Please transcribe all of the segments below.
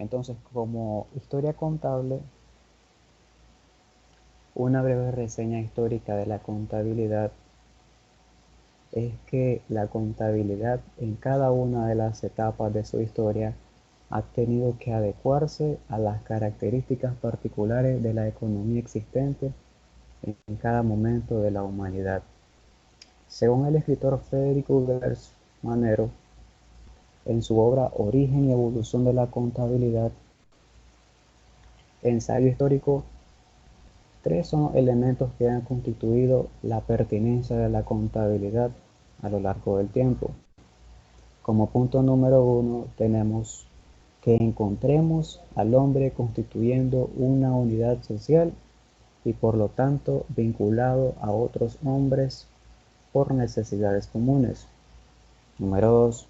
Entonces, como historia contable, una breve reseña histórica de la contabilidad es que la contabilidad en cada una de las etapas de su historia ha tenido que adecuarse a las características particulares de la economía existente en cada momento de la humanidad. Según el escritor Federico Gers Manero, en su obra Origen y evolución de la contabilidad, ensayo histórico, tres son elementos que han constituido la pertinencia de la contabilidad a lo largo del tiempo. Como punto número uno tenemos que encontremos al hombre constituyendo una unidad social y por lo tanto vinculado a otros hombres por necesidades comunes. Número 2.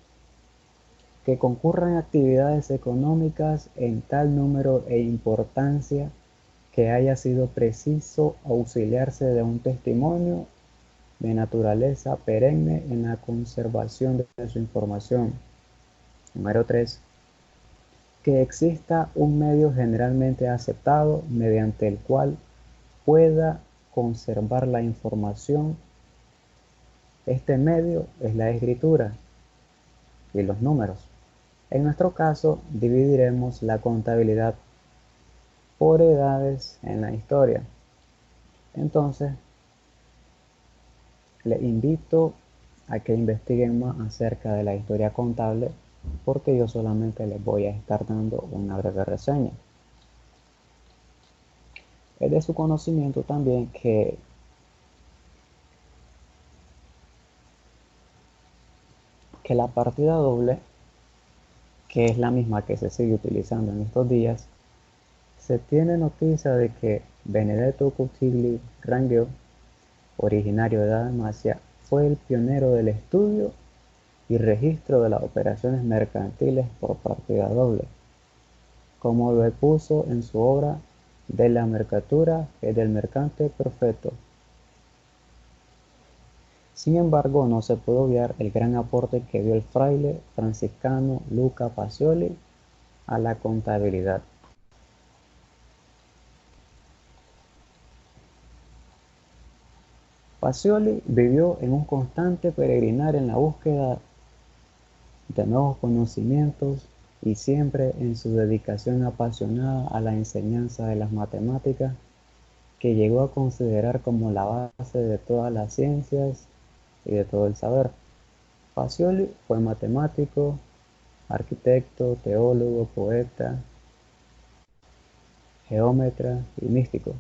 Que concurran actividades económicas en tal número e importancia que haya sido preciso auxiliarse de un testimonio de naturaleza perenne en la conservación de su información. Número 3. Que exista un medio generalmente aceptado mediante el cual pueda conservar la información. Este medio es la escritura y los números. En nuestro caso, dividiremos la contabilidad por edades en la historia. Entonces, les invito a que investiguen más acerca de la historia contable porque yo solamente les voy a estar dando una breve reseña. Es de su conocimiento también que la partida doble, que es la misma que se sigue utilizando en estos días, se tiene noticia de que Benedetto Cucigli Rangel, originario de Dalmacia, fue el pionero del estudio y registro de las operaciones mercantiles por partida doble, como lo expuso en su obra De la mercatura y del mercante perfecto. Sin embargo, no se puede obviar el gran aporte que dio el fraile franciscano Luca Pacioli a la contabilidad. Pacioli vivió en un constante peregrinar en la búsqueda de nuevos conocimientos y siempre en su dedicación apasionada a la enseñanza de las matemáticas, que llegó a considerar como la base de todas las ciencias y de todo el saber. Pacioli fue matemático, arquitecto, teólogo, poeta, geómetra y místico.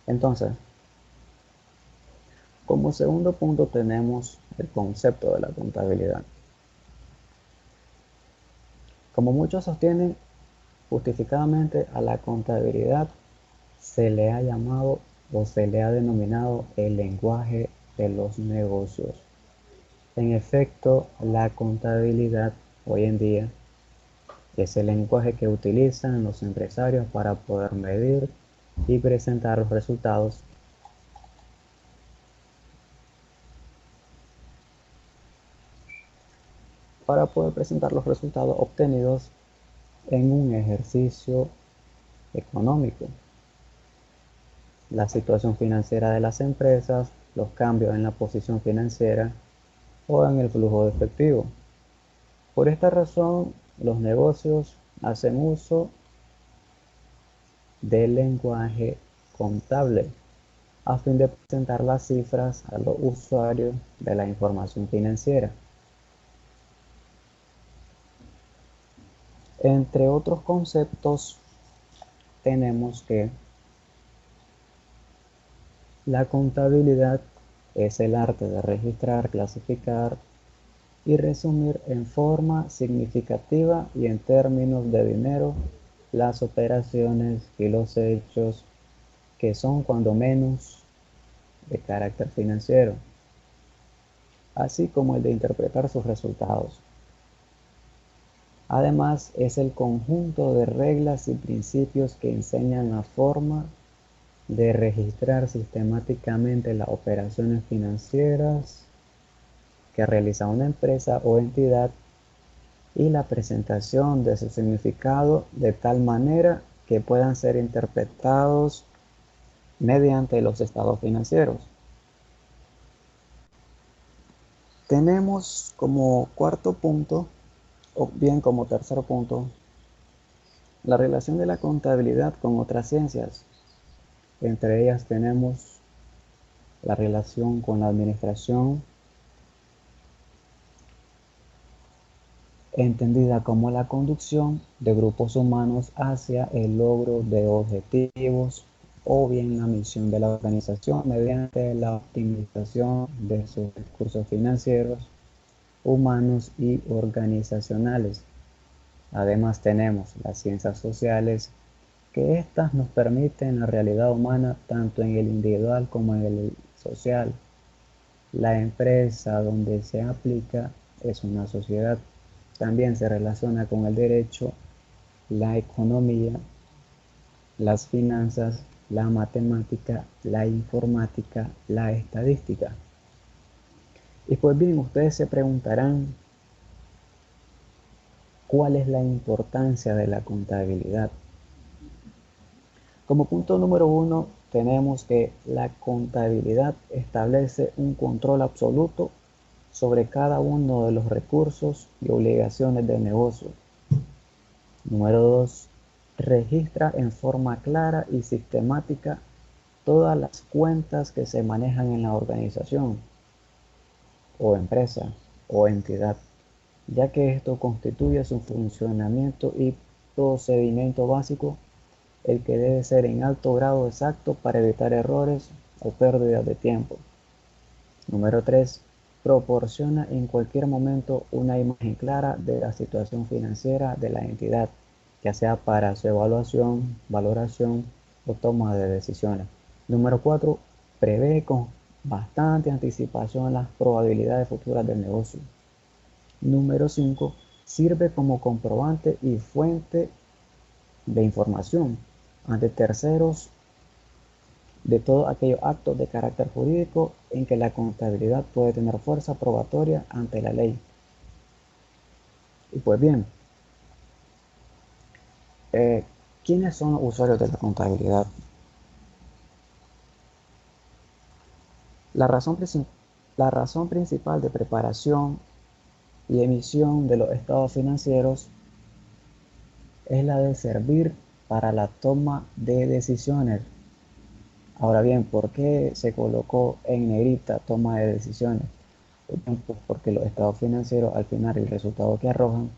Entonces, como segundo punto tenemos el concepto de la contabilidad. Como muchos sostienen, justificadamente a la contabilidad se le ha llamado o se le ha denominado el lenguaje de los negocios. En efecto, la contabilidad hoy en día es el lenguaje que utilizan los empresarios para poder medir y presentar los resultados obtenidos en un ejercicio económico, la situación financiera de las empresas, los cambios en la posición financiera o en el flujo de efectivo. Por esta razón, los negocios hacen uso del lenguaje contable a fin de presentar las cifras a los usuarios de la información financiera. Entre otros conceptos, tenemos que la contabilidad es el arte de registrar, clasificar y resumir en forma significativa y en términos de dinero las operaciones y los hechos que son cuando menos de carácter financiero, así como el de interpretar sus resultados. Además, es el conjunto de reglas y principios que enseñan la forma de registrar sistemáticamente las operaciones financieras que realiza una empresa o entidad y la presentación de su significado de tal manera que puedan ser interpretados mediante los estados financieros. Tenemos como cuarto punto, o bien como tercer punto, la relación de la contabilidad con otras ciencias. Entre ellas tenemos la relación con la administración, entendida como la conducción de grupos humanos hacia el logro de objetivos o bien la misión de la organización mediante la optimización de sus recursos financieros, humanos y organizacionales. Además tenemos las ciencias sociales, que éstas nos permiten la realidad humana tanto en el individual como en el social. La empresa donde se aplica es una sociedad. También se relaciona con el derecho, la economía, las finanzas, la matemática, la informática, la estadística. Y pues bien, ustedes se preguntarán, ¿cuál es la importancia de la contabilidad? Como punto número uno, tenemos que la contabilidad establece un control absoluto sobre cada uno de los recursos y obligaciones del negocio. Número 2, registra en forma clara y sistemática todas las cuentas que se manejan en la organización o empresa o entidad, ya que esto constituye su funcionamiento y procedimiento básico, el que debe ser en alto grado exacto para evitar errores o pérdidas de tiempo. Número 3. Proporciona en cualquier momento una imagen clara de la situación financiera de la entidad, ya sea para su evaluación, valoración o toma de decisiones. Número 4. Prevé con bastante anticipación las probabilidades futuras del negocio. Número 5. Sirve como comprobante y fuente de información ante terceros de todos aquellos actos de carácter jurídico en que la contabilidad puede tener fuerza probatoria ante la ley. Y pues bien, ¿quiénes son los usuarios de la contabilidad? La razón, la razón principal de preparación y emisión de los estados financieros es la de servir para la toma de decisiones. Ahora bien, ¿por qué se colocó en negrita toma de decisiones? Pues porque los estados financieros, al final, el resultado que arrojan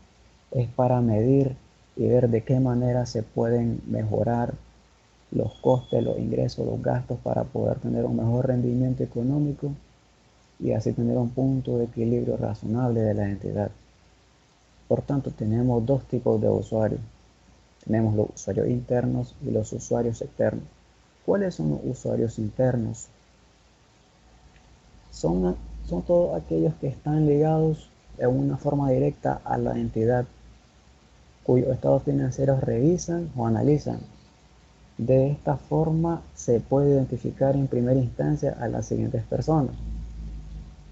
es para medir y ver de qué manera se pueden mejorar los costes, los ingresos, los gastos para poder tener un mejor rendimiento económico y así tener un punto de equilibrio razonable de la entidad. Por tanto, tenemos dos tipos de usuarios. Tenemos los usuarios internos y los usuarios externos. ¿Cuáles son los usuarios internos? Son todos aquellos que están ligados de una forma directa a la entidad, cuyos estados financieros revisan o analizan. De esta forma se puede identificar en primera instancia a las siguientes personas.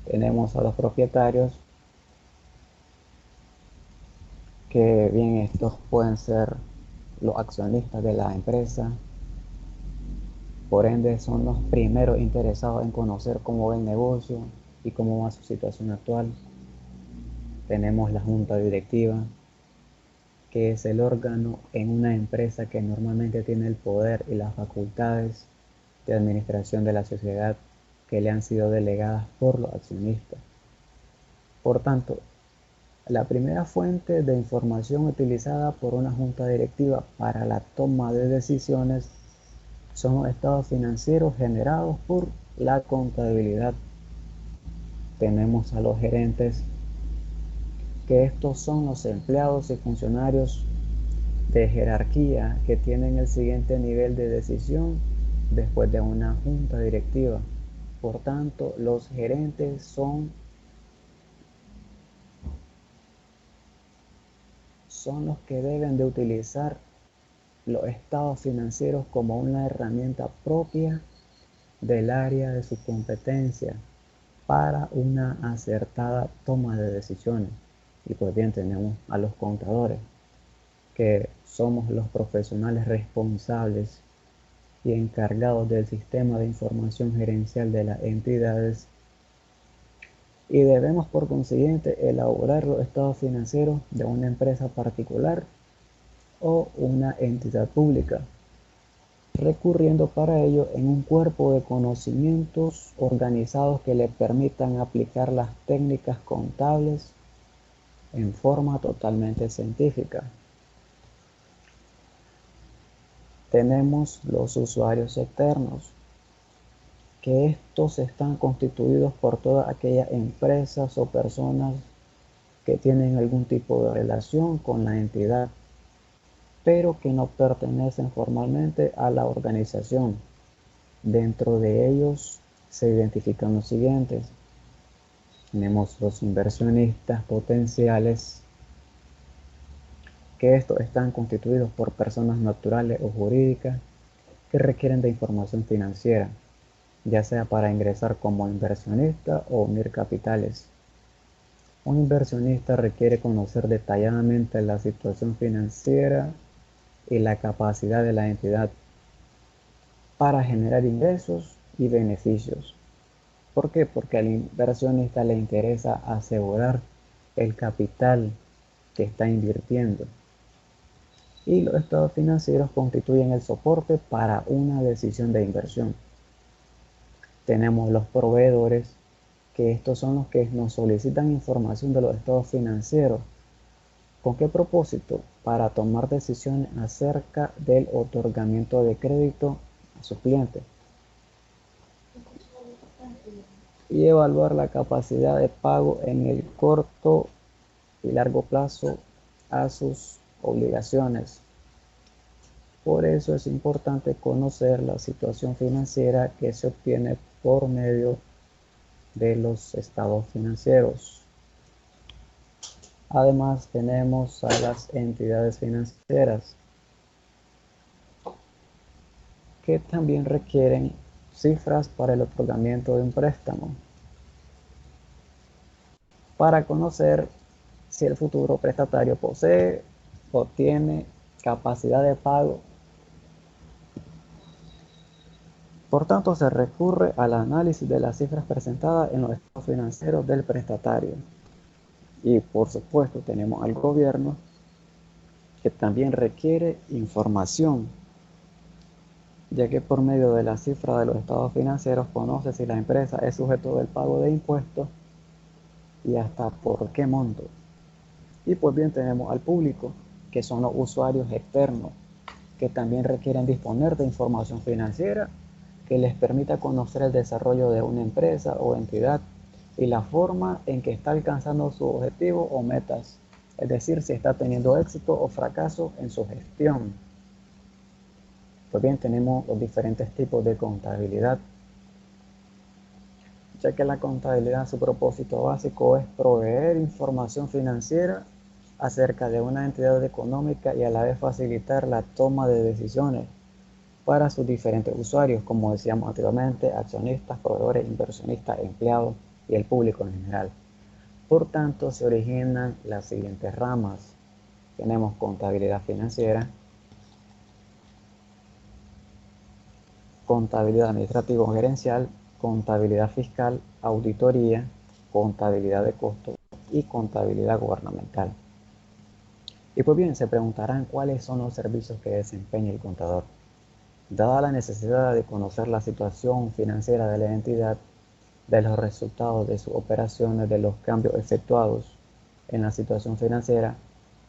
Tenemos a los propietarios, que bien estos pueden ser los accionistas de la empresa, por ende son los primeros interesados en conocer cómo va el negocio y cómo va su situación actual. Tenemos la junta directiva, que es el órgano en una empresa que normalmente tiene el poder y las facultades de administración de la sociedad que le han sido delegadas por los accionistas. Por tanto, la primera fuente de información utilizada por una junta directiva para la toma de decisiones son los estados financieros generados por la contabilidad. Tenemos a los gerentes, que estos son los empleados y funcionarios de jerarquía que tienen el siguiente nivel de decisión después de una junta directiva. Por tanto, los gerentes son los que deben de utilizar los estados financieros como una herramienta propia del área de su competencia para una acertada toma de decisiones. Y pues bien, tenemos a los contadores, que somos los profesionales responsables y encargados del sistema de información gerencial de las entidades, y debemos por consiguiente elaborar los estados financieros de una empresa particular o una entidad pública, recurriendo para ello en un cuerpo de conocimientos organizados que le permitan aplicar las técnicas contables en forma totalmente científica. Tenemos los usuarios externos, que estos están constituidos por todas aquellas empresas o personas que tienen algún tipo de relación con la entidad, pero que no pertenecen formalmente a la organización. Dentro de ellos se identifican los siguientes. Tenemos los inversionistas potenciales, que estos están constituidos por personas naturales o jurídicas que requieren de información financiera, ya sea para ingresar como inversionista o unir capitales. Un inversionista requiere conocer detalladamente la situación financiera y la capacidad de la entidad para generar ingresos y beneficios. ¿Por qué? Porque al inversionista le interesa asegurar el capital que está invirtiendo. Y los estados financieros constituyen el soporte para una decisión de inversión. Tenemos los proveedores, que estos son los que nos solicitan información de los estados financieros. ¿Con qué propósito? Para tomar decisiones acerca del otorgamiento de crédito a sus clientes y evaluar la capacidad de pago en el corto y largo plazo a sus obligaciones. Por eso es importante conocer la situación financiera que se obtiene por medio de los estados financieros. Además, tenemos a las entidades financieras, que también requieren cifras para el otorgamiento de un préstamo, para conocer si el futuro prestatario posee o tiene capacidad de pago. Por tanto, se recurre al análisis de las cifras presentadas en los estados financieros del prestatario. Y por supuesto tenemos al gobierno, que también requiere información, ya que por medio de la cifra de los estados financieros conoce si la empresa es sujeto del pago de impuestos y hasta por qué monto. Y pues bien, tenemos al público, que son los usuarios externos, que también requieren disponer de información financiera que les permita conocer el desarrollo de una empresa o entidad y la forma en que está alcanzando sus objetivos o metas, es decir, si está teniendo éxito o fracaso en su gestión. Pues bien, tenemos los diferentes tipos de contabilidad, ya que la contabilidad, su propósito básico es proveer información financiera acerca de una entidad económica y a la vez facilitar la toma de decisiones para sus diferentes usuarios, como decíamos anteriormente, accionistas, proveedores, inversionistas, empleados y el público en general. Por tanto, se originan las siguientes ramas. Tenemos contabilidad financiera, contabilidad administrativo-gerencial, contabilidad fiscal, auditoría, contabilidad de costos y contabilidad gubernamental. Y pues bien, se preguntarán cuáles son los servicios que desempeña el contador. Dada la necesidad de conocer la situación financiera de la entidad, de los resultados de sus operaciones, de los cambios efectuados en la situación financiera,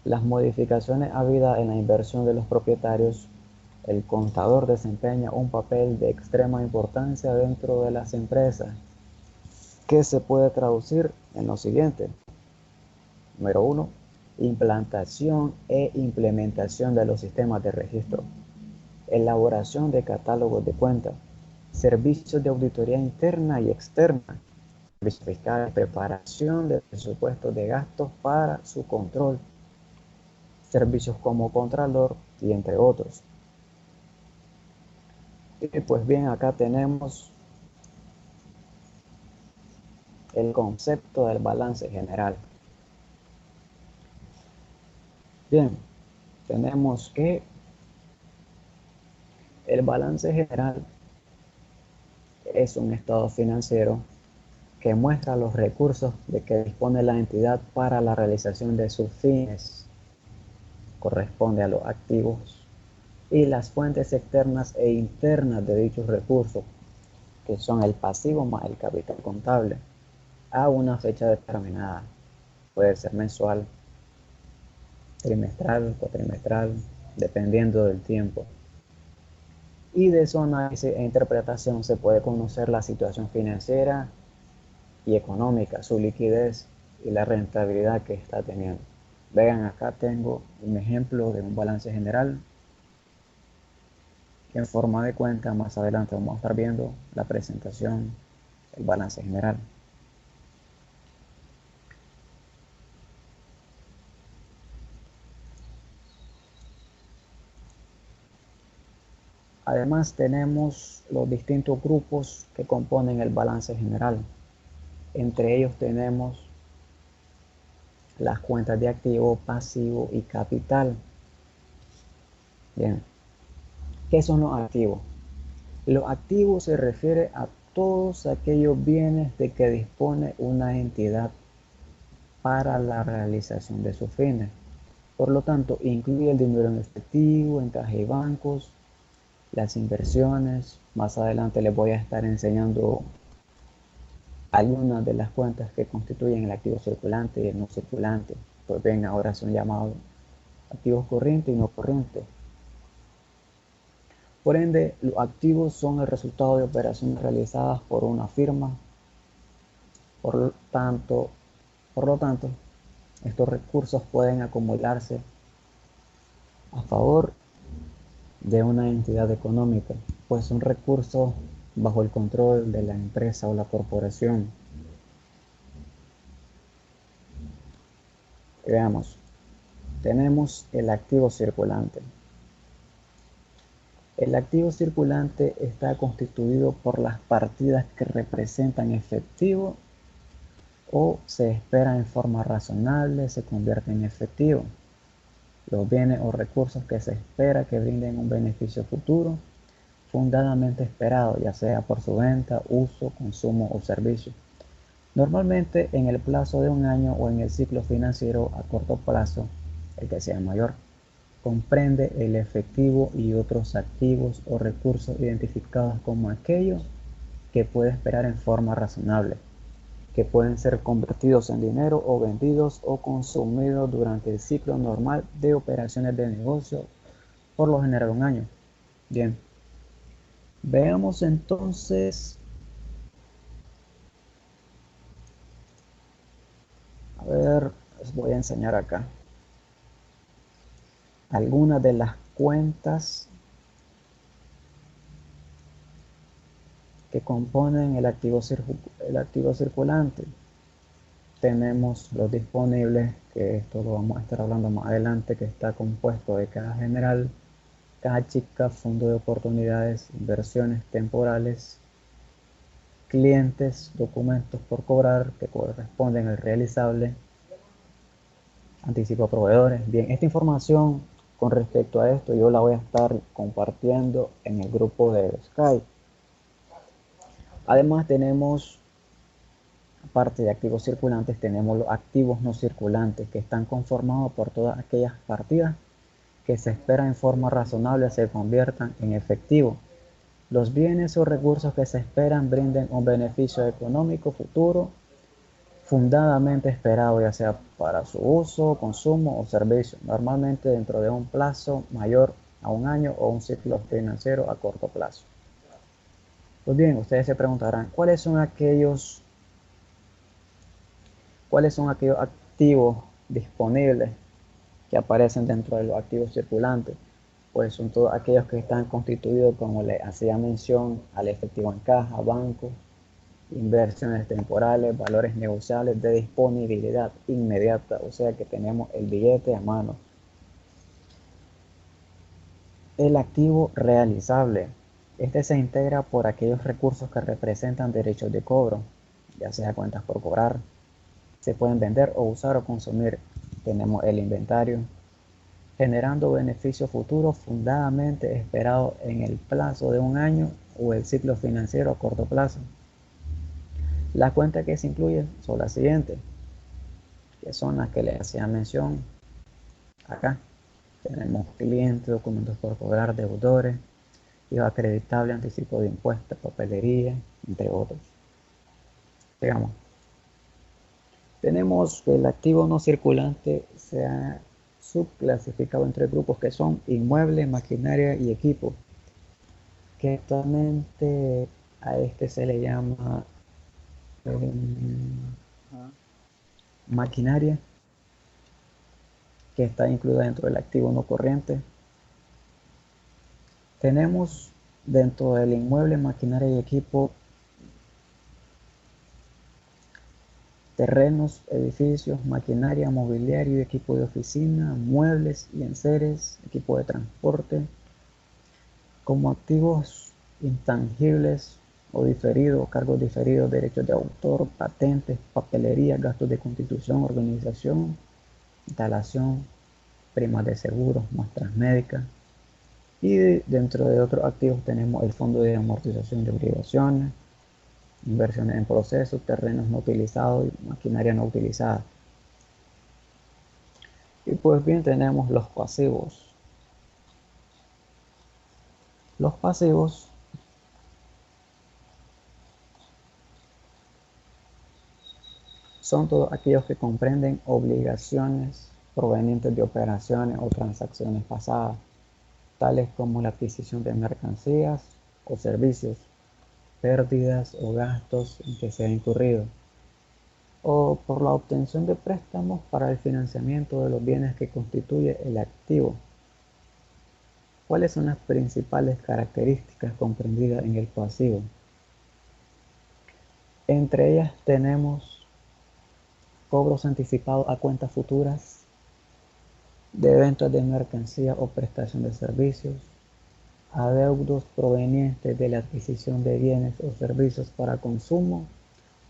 las modificaciones habidas en la inversión de los propietarios, el contador desempeña un papel de extrema importancia dentro de las empresas, que se puede traducir en lo siguiente. Número 1. Implantación e implementación de los sistemas de registro. Elaboración de catálogos de cuentas. Servicios de auditoría interna y externa. Servicios fiscales, preparación de presupuestos de gastos para su control. Servicios como contralor, y entre otros. Y pues bien, acá tenemos el concepto del balance general. Bien, tenemos que el balance general es un estado financiero que muestra los recursos de que dispone la entidad para la realización de sus fines. Corresponde a los activos y las fuentes externas e internas de dichos recursos, que son el pasivo más el capital contable, a una fecha determinada. Puede ser mensual, trimestral, cuatrimestral, dependiendo del tiempo. Y de su análisis e interpretación se puede conocer la situación financiera y económica, su liquidez y la rentabilidad que está teniendo. Vean, acá tengo un ejemplo de un balance general que en forma de cuenta. Más adelante vamos a estar viendo la presentación del balance general. Además tenemos los distintos grupos que componen el balance general. Entre ellos tenemos las cuentas de activo, pasivo y capital. Bien, ¿qué son los activos? Los activos se refiere a todos aquellos bienes de que dispone una entidad para la realización de sus fines. Por lo tanto, incluye el dinero en efectivo, en caja y bancos, las inversiones. Más adelante les voy a estar enseñando algunas de las cuentas que constituyen el activo circulante y el no circulante. Pues bien, ahora son llamados activos corrientes y no corrientes. Por ende, los activos son el resultado de operaciones realizadas por una firma. Por lo tanto, estos recursos pueden acumularse a favor de una entidad económica, pues son recursos bajo el control de la empresa o la corporación. Veamos, tenemos el activo circulante. El activo circulante está constituido por las partidas que representan efectivo o se espera en forma razonable se convierte en efectivo. Los bienes o recursos que se espera que brinden un beneficio futuro fundadamente esperado, ya sea por su venta, uso, consumo o servicio. Normalmente en el plazo de un año o en el ciclo financiero a corto plazo, el que sea mayor, comprende el efectivo y otros activos o recursos identificados como aquellos que puede esperar en forma razonable, que pueden ser convertidos en dinero o vendidos o consumidos durante el ciclo normal de operaciones de negocio, por lo general un año. Bien, veamos entonces, a ver, les voy a enseñar acá algunas de las cuentas que componen el activo circulante. Tenemos los disponibles, que esto lo vamos a estar hablando más adelante, que está compuesto de caja general, caja chica, fondo de oportunidades, inversiones temporales, clientes, documentos por cobrar que corresponden al realizable, anticipo a proveedores. Bien, esta información con respecto a esto yo la voy a estar compartiendo en el grupo de Skype. Además tenemos, aparte de activos circulantes, tenemos los activos no circulantes, que están conformados por todas aquellas partidas que se espera en forma razonable se conviertan en efectivo. Los bienes o recursos que se esperan brinden un beneficio económico futuro fundadamente esperado, ya sea para su uso, consumo o servicio, normalmente dentro de un plazo mayor a un año o un ciclo financiero a corto plazo. Pues bien, ustedes se preguntarán, ¿cuáles son aquellos activos disponibles que aparecen dentro de los activos circulantes? Pues son todos aquellos que están constituidos, como le hacía mención, al efectivo en caja, banco, inversiones temporales, valores negociables de disponibilidad inmediata, o sea que tenemos el billete a mano. El activo realizable. Este se integra por aquellos recursos que representan derechos de cobro, ya sea cuentas por cobrar, se pueden vender o usar o consumir. Tenemos el inventario, generando beneficio futuro fundadamente esperado en el plazo de un año o el ciclo financiero a corto plazo. Las cuentas que se incluyen son las siguientes, que son las que les hacía mención acá. Tenemos clientes, documentos por cobrar, deudores, IVA acreditable, anticipo de impuestos, papelería, entre otros. Digamos, tenemos que el activo no circulante se ha subclasificado entre grupos que son inmuebles, maquinaria y equipo, que actualmente a este se le llama maquinaria, que está incluida dentro del activo no corriente. Tenemos dentro del inmueble, maquinaria y equipo terrenos, edificios, maquinaria, mobiliario, equipo de oficina, muebles y enseres, equipo de transporte, como activos intangibles o diferidos, cargos diferidos, derechos de autor, patentes, papelería, gastos de constitución, organización, instalación, primas de seguros, muestras médicas. Y dentro de otros activos tenemos el fondo de amortización de obligaciones, inversiones en procesos, terrenos no utilizados y maquinaria no utilizada. Y pues bien, tenemos los pasivos. Los pasivos son todos aquellos que comprenden obligaciones provenientes de operaciones o transacciones pasadas, tales como la adquisición de mercancías o servicios, pérdidas o gastos en que se ha incurrido, o por la obtención de préstamos para el financiamiento de los bienes que constituye el activo. ¿Cuáles son las principales características comprendidas en el pasivo? Entre ellas tenemos cobros anticipados a cuentas futuras, de ventas de mercancía o prestación de servicios, adeudos provenientes de la adquisición de bienes o servicios para consumo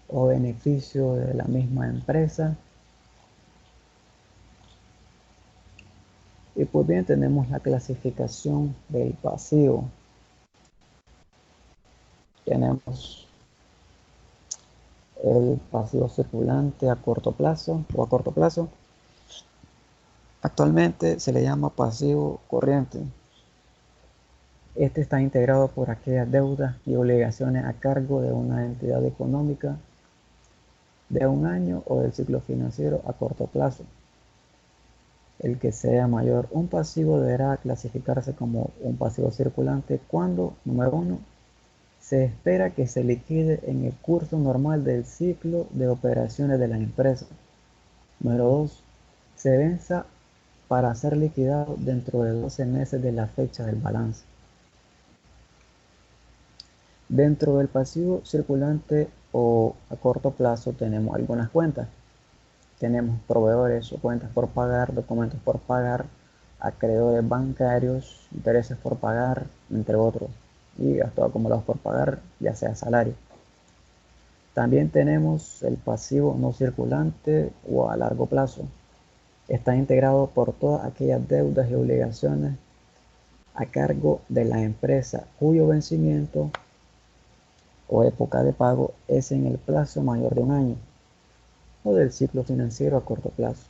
o beneficio de la misma empresa. Y pues bien, tenemos la clasificación del pasivo. Tenemos el pasivo circulante a corto plazo o a corto plazo. Actualmente se le llama pasivo corriente. Este está integrado por aquellas deudas y obligaciones a cargo de una entidad económica de un año o del ciclo financiero a corto plazo. El que sea mayor, un pasivo deberá clasificarse como un pasivo circulante cuando, número 1, se espera que se liquide en el curso normal del ciclo de operaciones de la empresa. Número 2, se venza para ser liquidado dentro de 12 meses de la fecha del balance. Dentro del pasivo circulante o a corto plazo tenemos algunas cuentas. Tenemos proveedores o cuentas por pagar, documentos por pagar, acreedores bancarios, intereses por pagar, entre otros, y gastos acumulados por pagar, ya sea salario. También tenemos el pasivo no circulante o a largo plazo. Está integrado por todas aquellas deudas y obligaciones a cargo de la empresa cuyo vencimiento o época de pago es en el plazo mayor de un año o del ciclo financiero a corto plazo.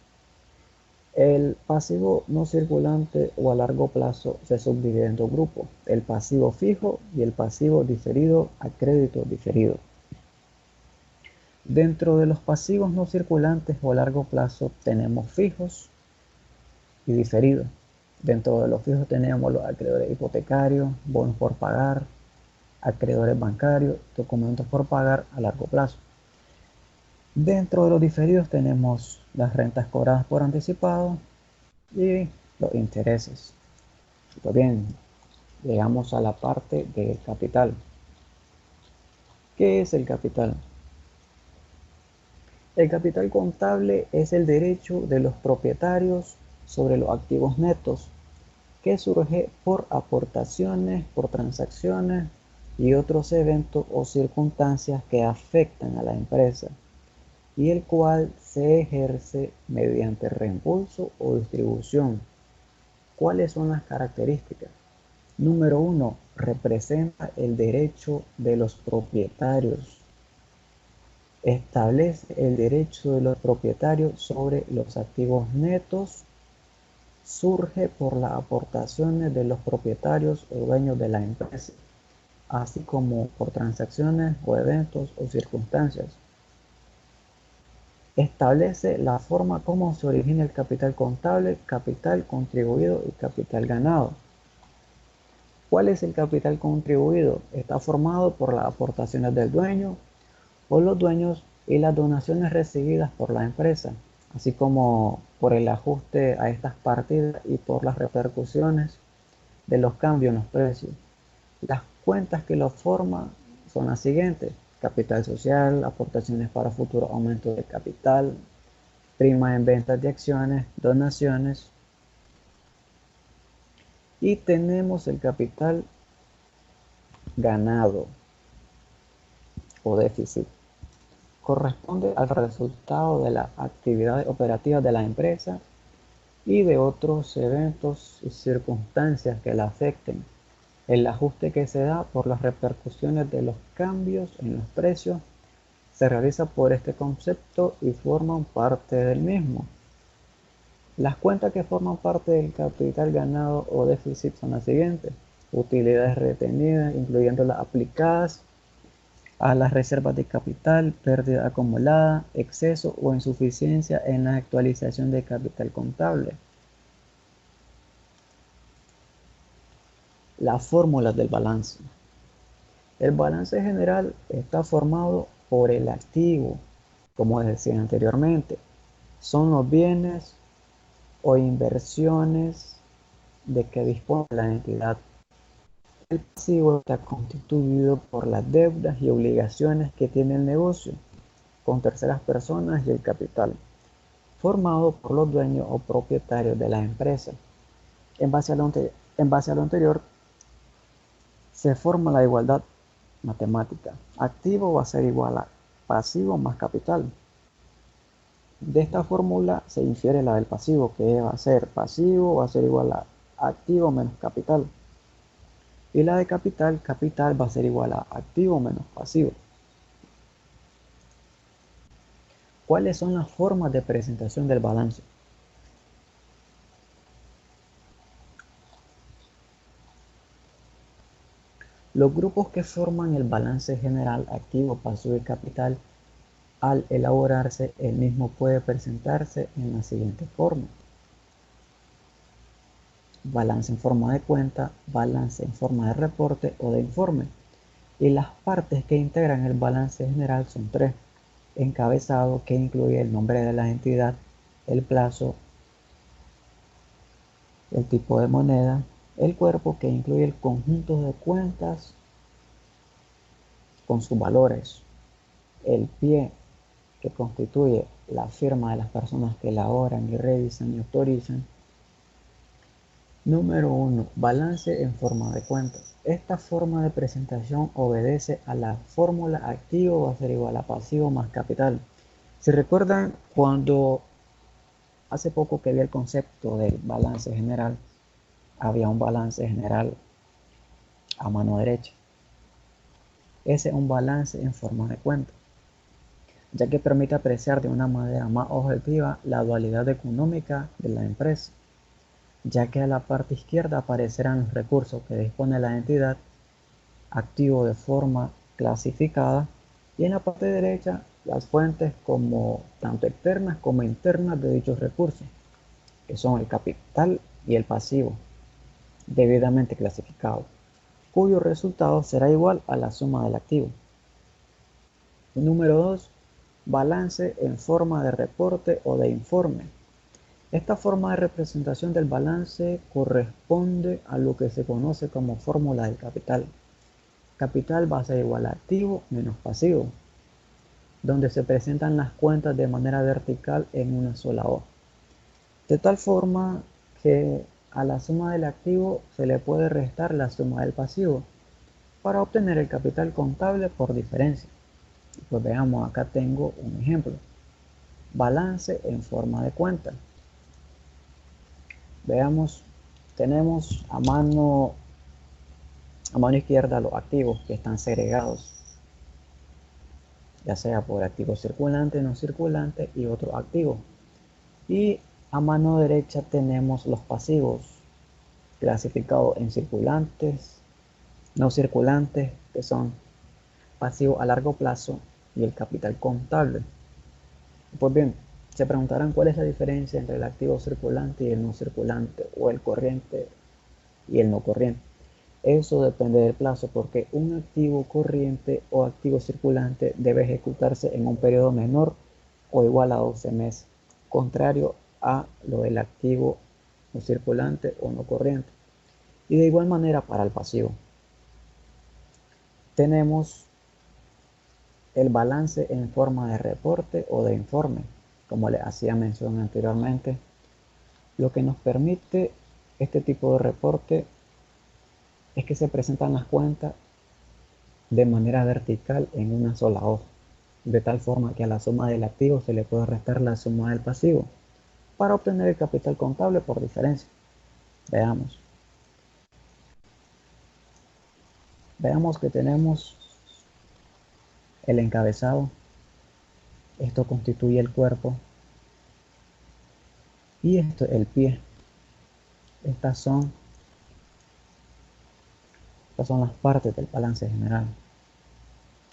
El pasivo no circulante o a largo plazo se subdivide en dos grupos, el pasivo fijo y el pasivo diferido a crédito diferido. Dentro de los pasivos no circulantes o a largo plazo tenemos fijos y diferidos. Dentro de los fijos tenemos los acreedores hipotecarios, bonos por pagar, acreedores bancarios, documentos por pagar a largo plazo. Dentro de los diferidos tenemos las rentas cobradas por anticipado y los intereses. Pues bien, llegamos a la parte del capital. ¿Qué es el capital? El capital contable es el derecho de los propietarios sobre los activos netos que surge por aportaciones, por transacciones y otros eventos o circunstancias que afectan a la empresa, y el cual se ejerce mediante reembolso o distribución. ¿Cuáles son las características? Número 1. Representa el derecho de los propietarios. Establece el derecho de los propietarios sobre los activos netos. Surge por las aportaciones de los propietarios o dueños de la empresa, así como por transacciones o eventos o circunstancias. Establece la forma como se origina el capital contable, capital contribuido y capital ganado. ¿Cuál es el capital contribuido? Está formado por las aportaciones del dueño o los dueños y las donaciones recibidas por la empresa, así como por el ajuste a estas partidas y por las repercusiones de los cambios en los precios. Las cuentas que lo forman son las siguientes: capital social, aportaciones para futuro aumento de capital, prima en ventas de acciones, donaciones. Y tenemos el capital ganado o déficit. Corresponde al resultado de las actividades operativas de la empresa y de otros eventos y circunstancias que la afecten. El ajuste que se da por las repercusiones de los cambios en los precios se realiza por este concepto y forman parte del mismo. Las cuentas que forman parte del capital ganado o déficit son las siguientes: utilidades retenidas, incluyendo las aplicadas a las reservas de capital, pérdida acumulada, exceso o insuficiencia en la actualización de capital contable. Las fórmulas del balance. El balance general está formado por el activo, como decía anteriormente. Son los bienes o inversiones de que dispone la entidad. El pasivo está constituido por las deudas y obligaciones que tiene el negocio con terceras personas y el capital, formado por los dueños o propietarios de la empresa. En base a lo anterior, se forma la igualdad matemática. Activo va a ser igual a pasivo más capital. De esta fórmula se infiere la del pasivo, que va a ser pasivo, va a ser igual a activo menos capital. Y la de capital, capital va a ser igual a activo menos pasivo. ¿Cuáles son las formas de presentación del balance? Los grupos que forman el balance general, activo, pasivo y capital, al elaborarse, el mismo puede presentarse en la siguiente forma: balance en forma de cuenta, balance en forma de reporte o de informe. Y las partes que integran el balance general son tres: encabezado, que incluye el nombre de la entidad, el plazo, el tipo de moneda; el cuerpo, que incluye el conjunto de cuentas con sus valores; el pie, que constituye la firma de las personas que elaboran y revisan y autorizan. Número 1. Balance en forma de cuentas. Esta forma de presentación obedece a la fórmula: activo va a ser igual a pasivo más capital. Si recuerdan, cuando hace poco que vi el concepto del balance general, había un balance general a mano derecha. Ese es un balance en forma de cuenta, ya que permite apreciar de una manera más objetiva la dualidad económica de la empresa, ya que a la parte izquierda aparecerán los recursos que dispone la entidad, activo de forma clasificada, y en la parte derecha las fuentes como tanto externas como internas de dichos recursos, que son el capital y el pasivo, debidamente clasificados, cuyo resultado será igual a la suma del activo. Número 2. Balance en forma de reporte o de informe. Esta forma de representación del balance corresponde a lo que se conoce como fórmula del capital. Capital va a ser igual a activo menos pasivo, donde se presentan las cuentas de manera vertical en una sola hoja, de tal forma que a la suma del activo se le puede restar la suma del pasivo para obtener el capital contable por diferencia. Pues veamos, acá tengo un ejemplo. Balance en forma de cuenta. Veamos, tenemos a mano izquierda los activos que están segregados, ya sea por activo circulante, no circulante y otros activos. Y a mano derecha tenemos los pasivos clasificados en circulantes, no circulantes, que son pasivos a largo plazo, y el capital contable. Pues bien, se preguntarán cuál es la diferencia entre el activo circulante y el no circulante, o el corriente y el no corriente. Eso depende del plazo, porque un activo corriente o activo circulante debe ejecutarse en un periodo menor o igual a 12 meses, contrario a lo del activo no circulante o no corriente. Y de igual manera para el pasivo. Tenemos el balance en forma de reporte o de informe, como les hacía mención anteriormente. Lo que nos permite este tipo de reporte es que se presentan las cuentas de manera vertical en una sola hoja, de tal forma que a la suma del activo se le puede restar la suma del pasivo para obtener el capital contable por diferencia. Veamos. Veamos que tenemos el encabezado. Esto constituye el cuerpo. Y esto el pie. Estas son las partes del balance general,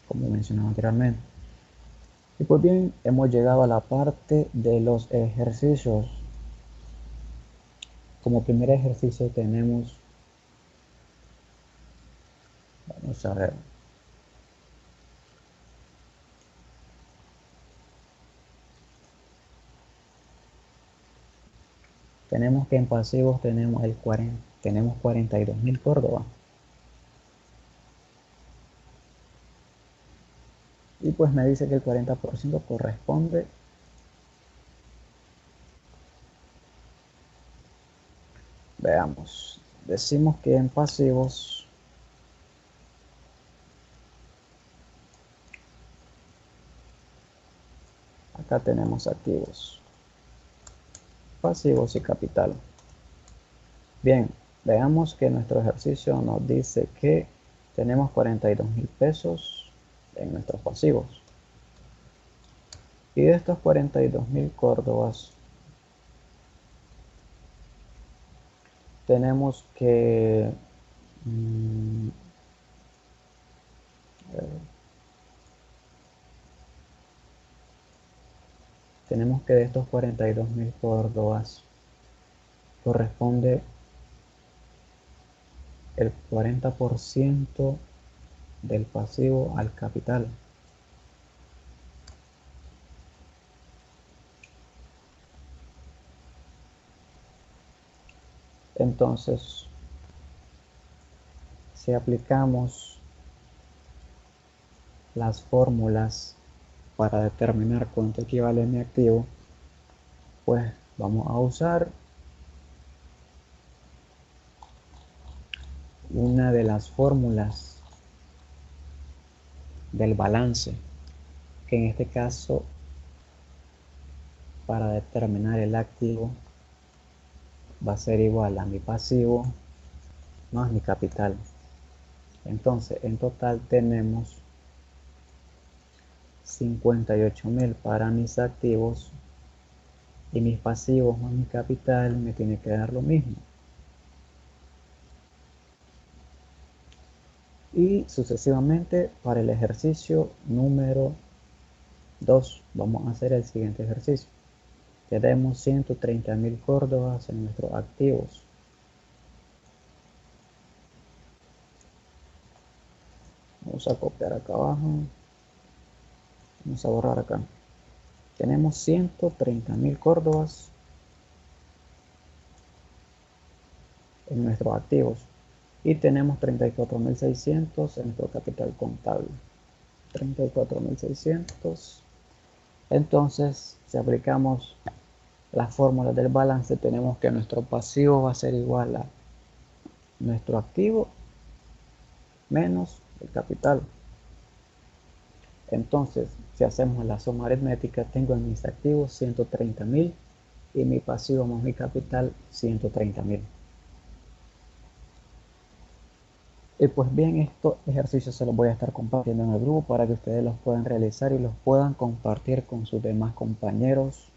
como mencionaba anteriormente. Y pues bien, hemos llegado a la parte de los ejercicios. Como primer ejercicio tenemos, vamos a ver, tenemos que en pasivos tenemos 42.000 Córdoba. Y pues me dice que el 40% corresponde veamos, decimos que en pasivos acá tenemos activos, pasivos y capital. Bien, veamos que nuestro ejercicio nos dice que tenemos 42.000 pesos en nuestros pasivos. Y de estos 42.000 Córdobas tenemos que de estos 42.000 Córdobas corresponde el 40% del pasivo al capital. Entonces, si aplicamos las fórmulas para determinar cuánto equivale mi activo, pues vamos a usar una de las fórmulas del balance, que en este caso, para determinar el activo, va a ser igual a mi pasivo más mi capital. Entonces, en total tenemos 58.000 para mis activos, y mis pasivos más mi capital me tiene que dar lo mismo. Y sucesivamente para el ejercicio número 2 vamos a hacer el siguiente ejercicio. Tenemos 130.000 Córdobas en nuestros activos. Vamos a copiar acá abajo. Vamos a borrar acá. Tenemos 130.000 Córdobas en nuestros activos. Y tenemos 34.600 en nuestro capital contable. 34.600. Entonces, si aplicamos la fórmula del balance, tenemos que nuestro pasivo va a ser igual a nuestro activo menos el capital. Entonces, si hacemos la suma aritmética, tengo en mis activos 130.000 y mi pasivo más mi capital 130.000. Y pues bien, estos ejercicios se los voy a estar compartiendo en el grupo para que ustedes los puedan realizar y los puedan compartir con sus demás compañeros